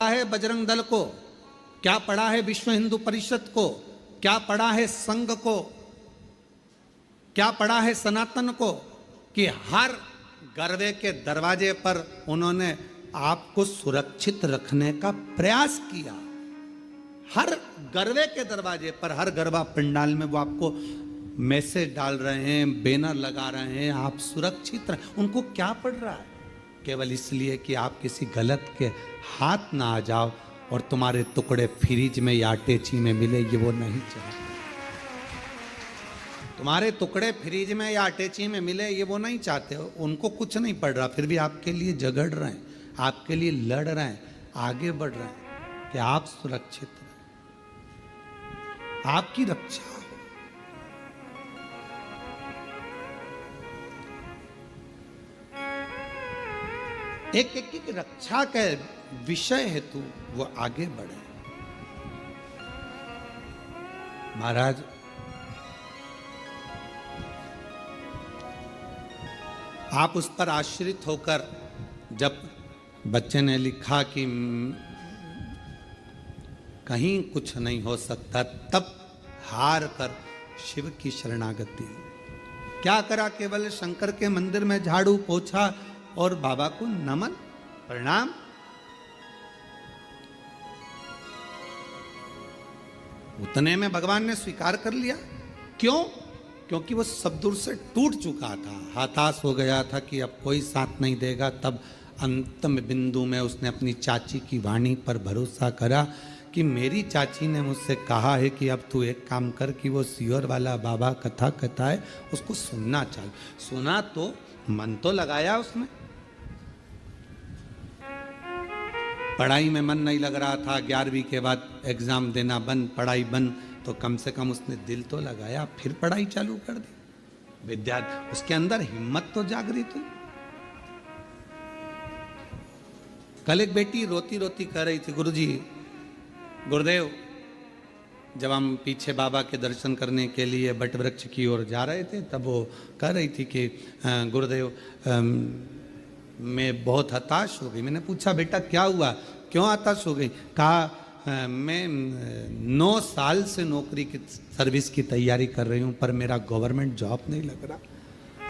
है बजरंग दल को, क्या पड़ा है विश्व हिंदू परिषद को, क्या पड़ा है संघ को, क्या पड़ा है सनातन को, कि हर गर्वे के दरवाजे पर उन्होंने आपको सुरक्षित रखने का प्रयास किया। हर गर्वे के दरवाजे पर, हर गरबा पंडाल में वो आपको मैसेज डाल रहे हैं, बैनर लगा रहे हैं, आप सुरक्षित रहे। उनको क्या पड़ रहा है? केवल इसलिए कि आप किसी गलत के हाथ ना आ जाओ और तुम्हारे टुकड़े फ्रिज में या अटैची में मिले, ये वो नहीं चाहते। तुम्हारे टुकड़े फ्रिज में या अटैची में मिले, ये वो नहीं चाहते हो। उनको कुछ नहीं पड़ रहा, फिर भी आपके लिए झगड़ रहे हैं, आपके लिए लड़ रहे हैं, आगे बढ़ रहे हैं कि आप सुरक्षित रहें, आपकी रक्षा हो। एक एक रक्षा के विषय हेतु वो आगे बढ़े। महाराज, आप उस पर आश्रित होकर, जब बच्चे ने लिखा कि कहीं कुछ नहीं हो सकता, तब हार कर शिव की शरणागति। क्या करा? केवल शंकर के मंदिर में झाड़ू पोछा और बाबा को नमन प्रणाम। उतने में भगवान ने स्वीकार कर लिया। क्यों? क्योंकि वो सब दूर से टूट चुका था, हताश हो गया था कि अब कोई साथ नहीं देगा। तब अंतिम बिंदु में उसने अपनी चाची की वाणी पर भरोसा करा कि मेरी चाची ने मुझसे कहा है कि अब तू एक काम कर कि वो सियोर वाला बाबा कथा कहता है, उसको सुनना चाहिए। सुना तो मन तो लगाया उसने, पढ़ाई में मन नहीं लग रहा था, 11वीं के बाद एग्जाम देना बंद, पढ़ाई बंद, तो कम से कम उसने दिल तो लगाया, फिर पढ़ाई चालू कर दी। विद्यार्थी, उसके अंदर हिम्मत तो जागृत हुई। कल एक बेटी रोती रोती कह रही थी, गुरुजी, गुरुदेव, जब हम पीछे बाबा के दर्शन करने के लिए बट वृक्ष की ओर जा रहे थे, तब वो कह रही थी कि गुरुदेव, मैं बहुत हताश हो गई। मैंने पूछा, बेटा क्या हुआ, क्यों हताश हो गई? कहा, मैं 9 साल से नौकरी की सर्विस की तैयारी कर रही हूँ, पर मेरा गवर्नमेंट जॉब नहीं लग रहा।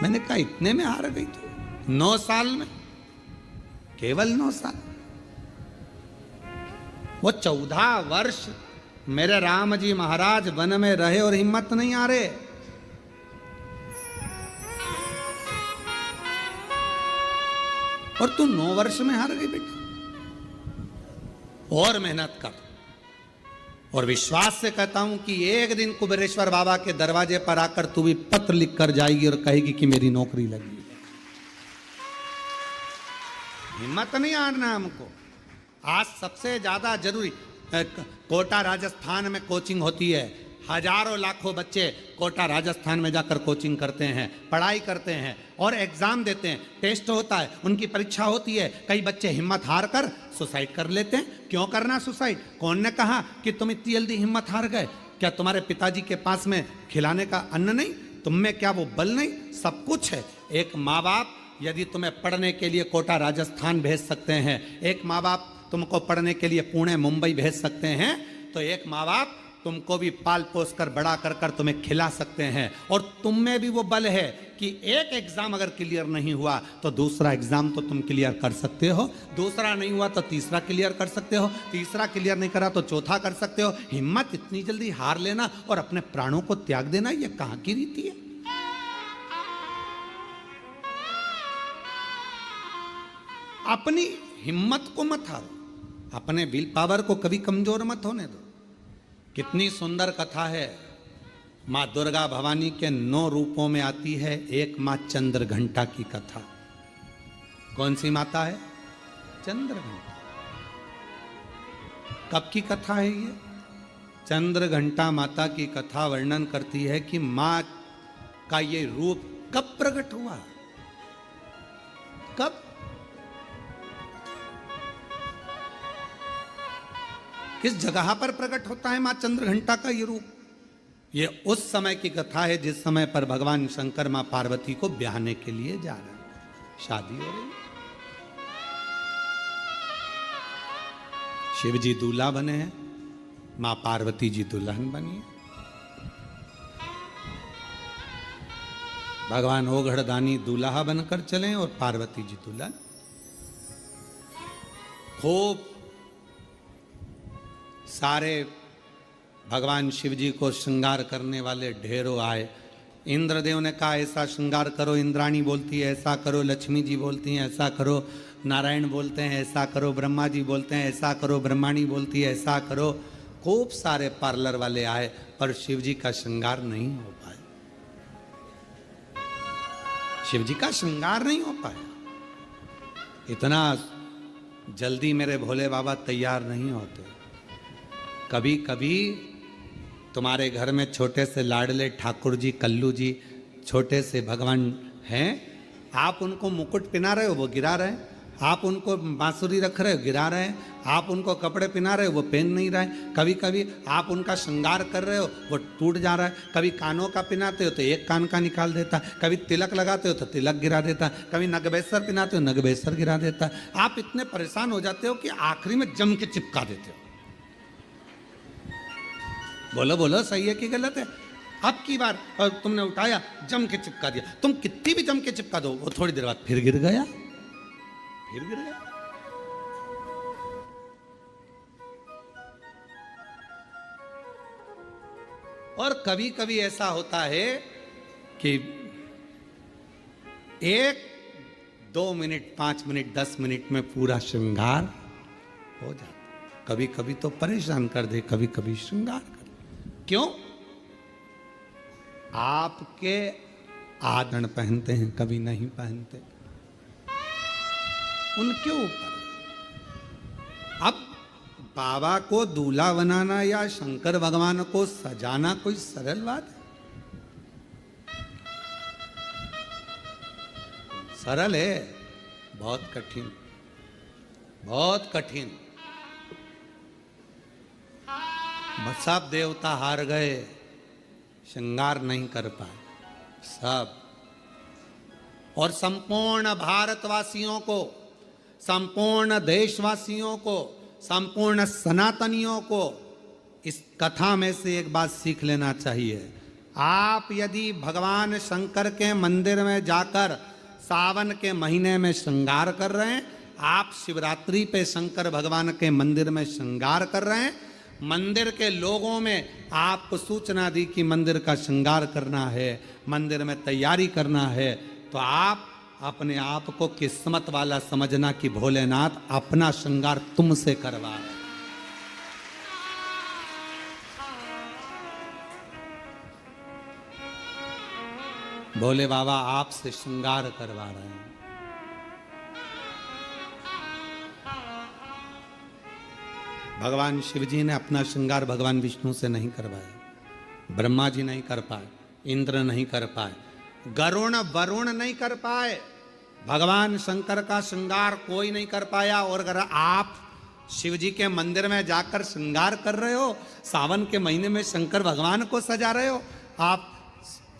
मैंने कहा, इतने में हार गई तू? 9 साल में? केवल 9 साल? वो 14 वर्ष मेरे राम जी महाराज वन में रहे और हिम्मत नहीं आ रहे। और तू 9 वर्ष में हार गई बेटा। और मेहनत कर, और विश्वास से कहता हूं कि एक दिन कुबेरेश्वर बाबा के दरवाजे पर आकर तू भी पत्र लिख कर जाएगी और कहेगी कि मेरी नौकरी लगी। हिम्मत नहीं हारना हमको। आज सबसे ज्यादा जरूरी, कोटा राजस्थान में कोचिंग होती है, हजारों लाखों बच्चे कोटा राजस्थान में जाकर कोचिंग करते हैं, पढ़ाई करते हैं और एग्जाम देते हैं, टेस्ट होता है, उनकी परीक्षा होती है। कई बच्चे हिम्मत हार कर सुसाइड कर लेते हैं। क्यों करना सुसाइड? कौन ने कहा कि तुम इतनी जल्दी हिम्मत हार गए? क्या तुम्हारे पिताजी के पास में खिलाने का अन्न नहीं? तुम में क्या वो बल नहीं? सब कुछ है। एक माँ बाप यदि तुम्हें पढ़ने के लिए कोटा राजस्थान भेज सकते हैं, एक माँ बाप तुमको पढ़ने के लिए पुणे मुंबई भेज सकते हैं, तो एक माँ बाप तुमको भी पाल पोस कर बड़ा कर कर तुम्हें खिला सकते हैं। और तुम में भी वो बल है कि एक एग्जाम अगर क्लियर नहीं हुआ तो दूसरा एग्जाम तो तुम क्लियर कर सकते हो, दूसरा नहीं हुआ तो तीसरा क्लियर कर सकते हो, तीसरा क्लियर नहीं करा तो चौथा कर सकते हो। हिम्मत इतनी जल्दी हार लेना और अपने प्राणों को त्याग देना, ये कहाँ की रीति है? अपनी हिम्मत को मत हारो, अपने विल पावर को कभी कमजोर मत होने दो। कितनी सुंदर कथा है। माँ दुर्गा भवानी के 9 रूपों में आती है। एक माँ चंद्रघंटा की कथा। कौन सी माता है? चंद्रघंटा। कब की कथा है ये? चंद्रघंटा माता की कथा वर्णन करती है कि माँ का ये रूप कब प्रकट हुआ, कब, किस जगह पर प्रकट होता है मां चंद्रघंटा का ये रूप? ये उस समय की कथा है जिस समय पर भगवान शंकर मां पार्वती को ब्याहने के लिए जा रहे हैं, शादी हो रही। शिव जी दूल्हा बने हैं, मां पार्वती जी दुल्हन बनी है। भगवान ओघड़दानी दूल्हा बनकर चले और पार्वती जी दुल्हन। खूब सारे भगवान शिव जी को श्रृंगार करने वाले ढेरों आए। इंद्रदेव ने कहा ऐसा श्रृंगार करो, इंद्राणी बोलती है ऐसा करो, लक्ष्मी जी बोलती हैं ऐसा करो, नारायण बोलते हैं ऐसा करो, ब्रह्मा जी बोलते हैं ऐसा करो, ब्रह्माणी बोलती है ऐसा करो। खूब सारे पार्लर वाले आए पर शिव जी का श्रृंगार नहीं हो पाया। शिव जी का श्रृंगार नहीं हो पाया। इतना जल्दी मेरे भोले बाबा तैयार नहीं होते। कभी कभी तुम्हारे घर में छोटे से लाडले ठाकुर जी, कल्लू जी, छोटे से भगवान हैं, आप उनको मुकुट पहना रहे हो वो गिरा रहे हैं, आप उनको बांसुरी रख रहे हो गिरा रहे हैं, आप उनको कपड़े पहना रहे हो वो पहन नहीं रहे। कभी कभी आप उनका श्रृंगार कर रहे हो वो टूट जा रहा है। कभी कानों का पहनाते हो तो एक कान का निकाल देता है, कभी तिलक लगाते हो तो तिलक गिरा देता है, कभी नगबेसर पहनाते हो नगबेसर गिरा देता है। आप इतने परेशान हो जाते हो कि आखिरी में जम के चिपका देते हो। बोलो बोलो सही है कि गलत है? अब की बार तुमने उठाया जम के चिपका दिया, तुम कितनी भी जम के चिपका दो वो थोड़ी देर बाद फिर गिर गया, फिर गिर गया। और कभी कभी ऐसा होता है कि 1, 2 मिनट, 5 मिनट, 10 मिनट में पूरा श्रृंगार हो जाता। कभी कभी तो परेशान कर दे, कभी कभी श्रृंगार कर दे। क्यों? आपके आदन पहनते हैं, कभी नहीं पहनते, उनके ऊपर। अब बाबा को दूल्हा बनाना या शंकर भगवान को सजाना कोई सरल बात है? सरल है? बहुत कठिन, बहुत कठिन। सब देवता हार गए, श्रृंगार नहीं कर पाए सब। और संपूर्ण भारतवासियों को, संपूर्ण देशवासियों को, संपूर्ण सनातनियों को इस कथा में से एक बात सीख लेना चाहिए। आप यदि भगवान शंकर के मंदिर में जाकर सावन के महीने में श्रृंगार कर रहे हैं, आप शिवरात्रि पे शंकर भगवान के मंदिर में श्रृंगार कर रहे हैं, मंदिर के लोगों में आपको सूचना दी कि मंदिर का श्रृंगार करना है, मंदिर में तैयारी करना है, तो आप अपने आप को किस्मत वाला समझना कि भोलेनाथ अपना श्रृंगार तुमसे करवा रहे। भोले बाबा आपसे श्रृंगार करवा रहे हैं। भगवान शिव जी ने अपना श्रृंगार भगवान विष्णु से नहीं करवाया, ब्रह्मा जी नहीं कर पाए, इंद्र नहीं कर पाए, गरुण वरुण नहीं कर पाए, भगवान शंकर का श्रृंगार कोई नहीं कर पाया। और अगर आप शिव जी के मंदिर में जाकर श्रृंगार कर रहे हो, सावन के महीने में शंकर भगवान को सजा रहे हो, आप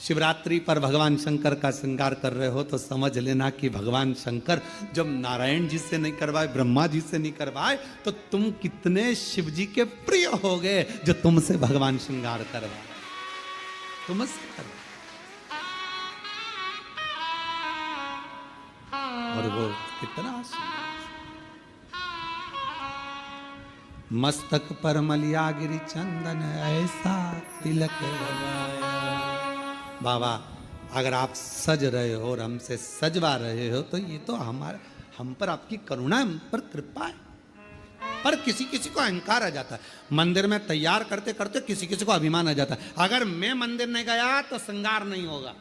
शिवरात्रि पर भगवान शंकर का श्रृंगार कर रहे हो, तो समझ लेना कि भगवान शंकर जब नारायण जी से नहीं करवाए, ब्रह्मा जी से नहीं करवाए, तो तुम कितने शिव जी के प्रिय हो गए जो तुमसे भगवान श्रृंगार करवाए, तुमसे करवाए। और वो कितना मस्तक पर मलिया गिरी चंदन ऐसा तिलक लगाया। बाबा अगर आप सज रहे हो और हमसे सजवा रहे हो तो ये तो हम पर आपकी करुणा, हम पर कृपा है। पर किसी किसी को अहंकार आ जाता है, मंदिर में तैयार करते करते किसी किसी को अभिमान आ जाता है, अगर मैं मंदिर नहीं गया तो श्रृंगार नहीं होगा।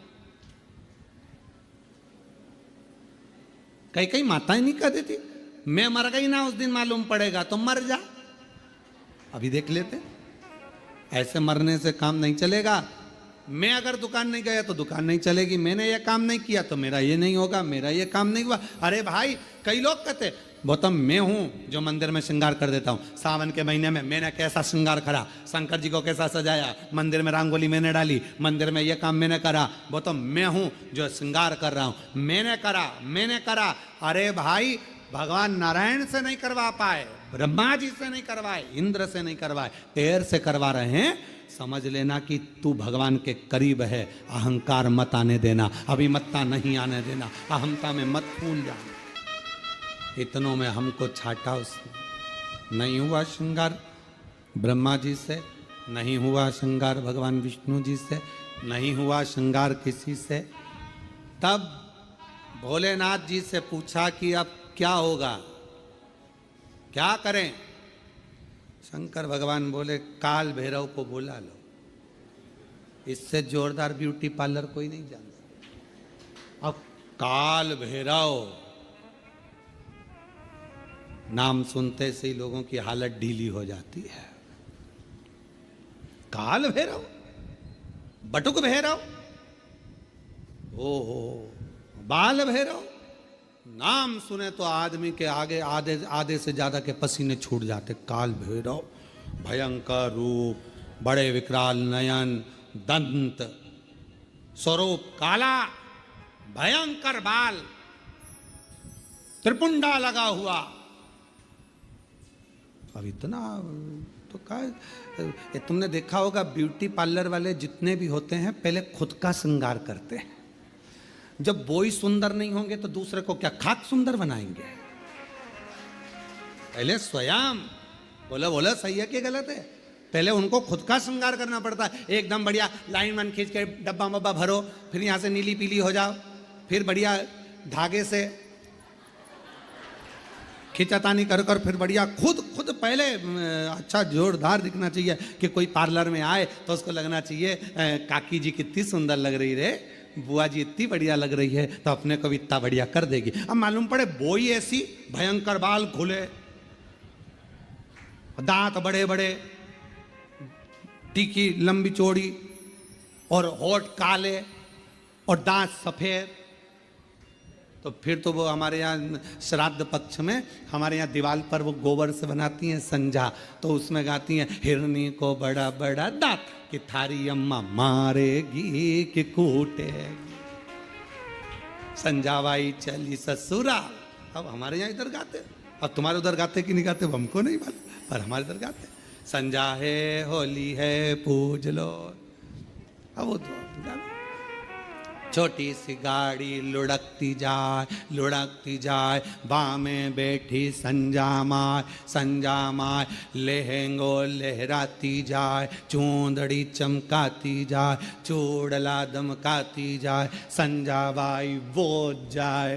कई कई माताएं नहीं कह देती, मैं मर गई ना उस दिन मालूम पड़ेगा, तो मर जा। अभी देख लेते, ऐसे मरने से काम नहीं चलेगा। मैं अगर दुकान नहीं गया तो दुकान नहीं चलेगी, मैंने ये काम नहीं किया तो मेरा ये नहीं होगा, मेरा ये काम नहीं हुआ। अरे भाई, कई लोग कहते गौतम मैं हूं जो मंदिर में श्रृंगार कर देता हूं, सावन के महीने में मैंने कैसा श्रृंगार करा, शंकर जी को कैसा सजाया, मंदिर में रंगोली मैंने डाली, मंदिर में ये काम मैंने करा, गौतम मैं हूं जो श्रृंगार कर रहा हूं, मैंने करा। अरे भाई, भगवान नारायण से नहीं करवा पाए, ब्रह्मा जी से नहीं करवाए, इंद्र से नहीं करवाए, पैर से करवा रहे हैं। समझ लेना कि तू भगवान के करीब है। अहंकार मत आने देना, अभिमत्ता नहीं आने देना, अहमता में मत फूल जाना। इतनों में हमको छाटा उसने। नहीं हुआ श्रृंगार ब्रह्मा जी से, नहीं हुआ श्रृंगार भगवान विष्णु जी से, नहीं हुआ श्रृंगार किसी से। तब भोलेनाथ जी से पूछा कि अब क्या होगा, क्या करें। शंकर भगवान बोले काल भैरव को बुला लो, इससे जोरदार ब्यूटी पार्लर कोई नहीं जानता। अब काल भैरव नाम सुनते से ही लोगों की हालत ढीली हो जाती है। काल भैरव, बटुक भैरव, ओहो बाल भैरव, नाम सुने तो आदमी के आगे आधे से ज्यादा के पसीने छूट जाते। काल भैरव, भयंकर रूप, बड़े विकराल नयन, दंत, स्वरूप काला, भयंकर बाल, त्रिपुंडा लगा हुआ। अब इतना तो क्या, तुमने देखा होगा ब्यूटी पार्लर वाले जितने भी होते हैं पहले खुद का श्रृंगार करते हैं। जब वो ही सुंदर नहीं होंगे तो दूसरे को क्या खाक सुंदर बनाएंगे। पहले स्वयं बोला बोला सही है कि गलत है, पहले उनको खुद का श्रृंगार करना पड़ता है। एकदम बढ़िया लाइन वन खींच के डब्बा मब्बा भरो, फिर यहां से नीली पीली हो जाओ, फिर बढ़िया धागे से खिंचातानी कर कर फिर बढ़िया खुद पहले अच्छा जोरदार दिखना चाहिए कि कोई पार्लर में आए तो उसको लगना चाहिए काकी जी कितनी सुंदर लग रही रे, बुआ जी इतनी बढ़िया लग रही है, तो अपने को भी इतना बढ़िया कर देगी। अब मालूम पड़े बोई ऐसी, भयंकर बाल खुले, दांत बड़े बड़े, टीकी लंबी चौड़ी, और होठ काले और दांत सफेद। तो फिर तो वो हमारे यहाँ श्राद्ध पक्ष में हमारे यहाँ दीवार पर वो गोबर से बनाती हैं संजा, तो उसमें गाती हैं हिरनी को बड़ा बड़ा दांत कि थारी अम्मा मारेगी कि कूटेगी, संजावाई चली ससुरा। अब हमारे यहाँ इधर गाते, अब तुम्हारे उधर गाते कि नहीं गाते हमको नहीं मालूम, पर हमारे इधर गाते संजा है होली है पूज लो। अब वो तो छोटी सी गाड़ी लुढ़कती जाए, बामें बैठी संजा माय लहंगो लहराती जाए, चूंदड़ी चमकाती जाए, चूड़ला दमकाती जाए, संजा बाई बोझ जाए।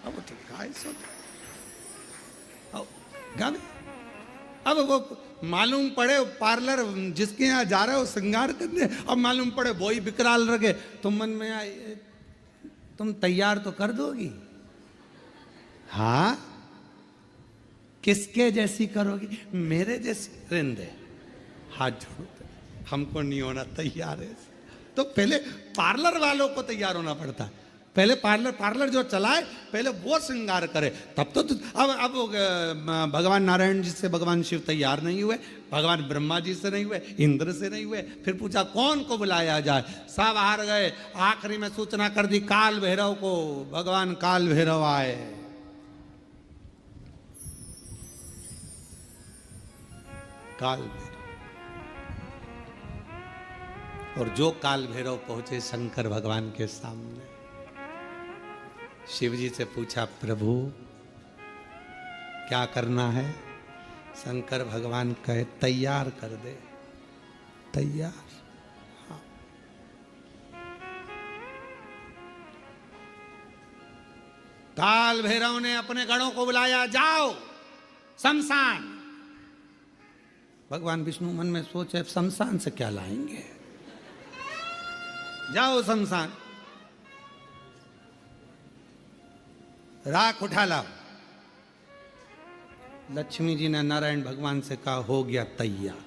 अब तो काय सब गाने। अब वो मालूम पड़े पार्लर जिसके यहाँ जा रहे हो श्रृंगार करने, अब मालूम पड़े वो ही विकराल रखे, तुम मन में आए तुम तैयार तो कर दोगी। हाँ किसके जैसी करोगी, मेरे जैसी रिंदे हाथ जोड़ते, हमको नहीं होना तैयार है। तो पहले पार्लर वालों को तैयार होना पड़ता है, पहले पार्लर जो चलाए पहले वो श्रृंगार करे, तब तो अब भगवान नारायण जी से भगवान शिव तैयार नहीं हुए, भगवान ब्रह्मा जी से नहीं हुए, इंद्र से नहीं हुए, फिर पूछा कौन को बुलाया जाए, सब हार गए। आखिरी में सूचना कर दी काल भैरव को, भगवान काल भैरव आए। काल भैरव, और जो काल भैरव पहुंचे शंकर भगवान के सामने, शिव जी से पूछा प्रभु क्या करना है। शंकर भगवान कहे तैयार कर दे, तैयार। हाँ। काल भैरव ने अपने गणों को बुलाया, जाओ शमशान। भगवान विष्णु मन में सोचे शमशान से क्या लाएंगे, जाओ शमशान, राख उठा लाओ। लक्ष्मी जी ने नारायण भगवान से कहा हो गया तैयार,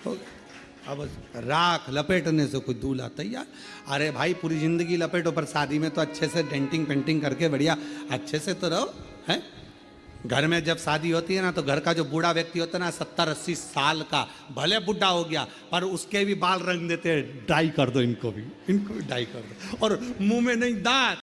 हो गया। अब राख लपेटने से कोई दूल्हा तैयार। अरे भाई पूरी जिंदगी लपेटो, पर शादी में तो अच्छे से डेंटिंग पेंटिंग करके बढ़िया अच्छे से तो रहो है। घर में जब शादी होती है ना, तो घर का जो बूढ़ा व्यक्ति होता है ना 70-80 साल का, भले बुढ़ा हो गया पर उसके भी बाल रंग देते हैं, डाई कर दो इनको भी डाई कर दो, और मुंह में नहीं दांत,